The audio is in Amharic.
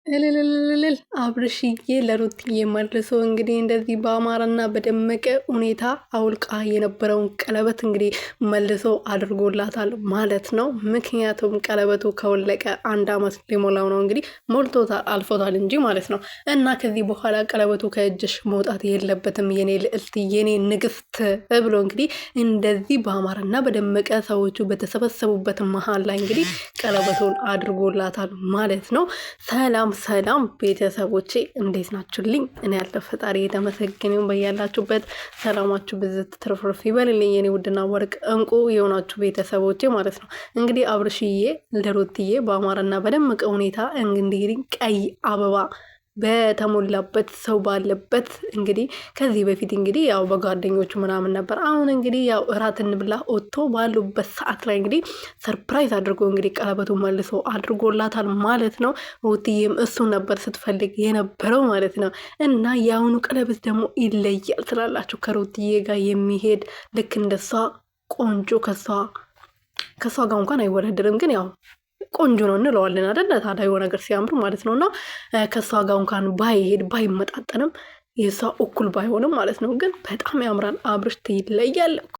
እልልልልል አብርሽዬ ለሩትዬ መልሶ እንግዲህ እንደዚህ በአማረና በደመቀ ሁኔታ አውልቃ የነበረውን ቀለበት እንግዲህ መልሶ አድርጎላታል ማለት ነው። ምክንያቱም ቀለበቱ ከወለቀ 1 ዓመት ሊሞላው ነው እንግዲህ ሞልቶታል፣ አልፎታል እንጂ ማለት ነው። እና ከዚህ በኋላ ቀለበቱ ከእጅሽ መውጣት የለበትም የኔ ልዕልት፣ የኔ ንግስት ብሎ እንግዲህ እንደዚህ በአማረና በደመቀ ሰዎቹ በተሰበሰቡበት መሀል ላይ እንግዲህ ቀለበቱን አድርጎላታል ማለት ነው። ሰላም ሰላም ቤተሰቦቼ እንዴት ናችሁልኝ? እኔ ያለው ፈጣሪ የተመሰገነው በያላችሁበት ሰላማችሁ ብዝት ትርፍርፍ ይበልልኝ። የኔ ውድና ወርቅ እንቁ የሆናችሁ ቤተሰቦቼ ማለት ነው። እንግዲህ አብርሽዬ ለሩትዬ በአማረና በደመቀ ሁኔታ እንግዲህ ቀይ አበባ በተሞላበት ሰው ባለበት እንግዲህ ከዚህ በፊት እንግዲህ ያው በጓደኞቹ ምናምን ነበር። አሁን እንግዲህ ያው እራት እንብላ ኦቶ ባሉበት ሰዓት ላይ እንግዲህ ሰርፕራይዝ አድርጎ እንግዲህ ቀለበቱ መልሶ አድርጎላታል ማለት ነው። ሩትዬም እሱ ነበር ስትፈልግ የነበረው ማለት ነው። እና የአሁኑ ቀለበት ደግሞ ይለያል ትላላችሁ። ከሩትዬ ጋር የሚሄድ ልክ እንደሷ ቆንጆ ከሷ ጋር እንኳን አይወዳደርም፣ ግን ያው ቆንጆ ነው እንለዋለን አይደል? ታዲያ የሆነ ነገር ሲያምር ማለት ነው። እና ከሷ ጋር እንኳን ባይሄድ ባይመጣጠንም የሷ እኩል ባይሆንም ማለት ነው፣ ግን በጣም ያምራል። አብርሽ ትለያለህ።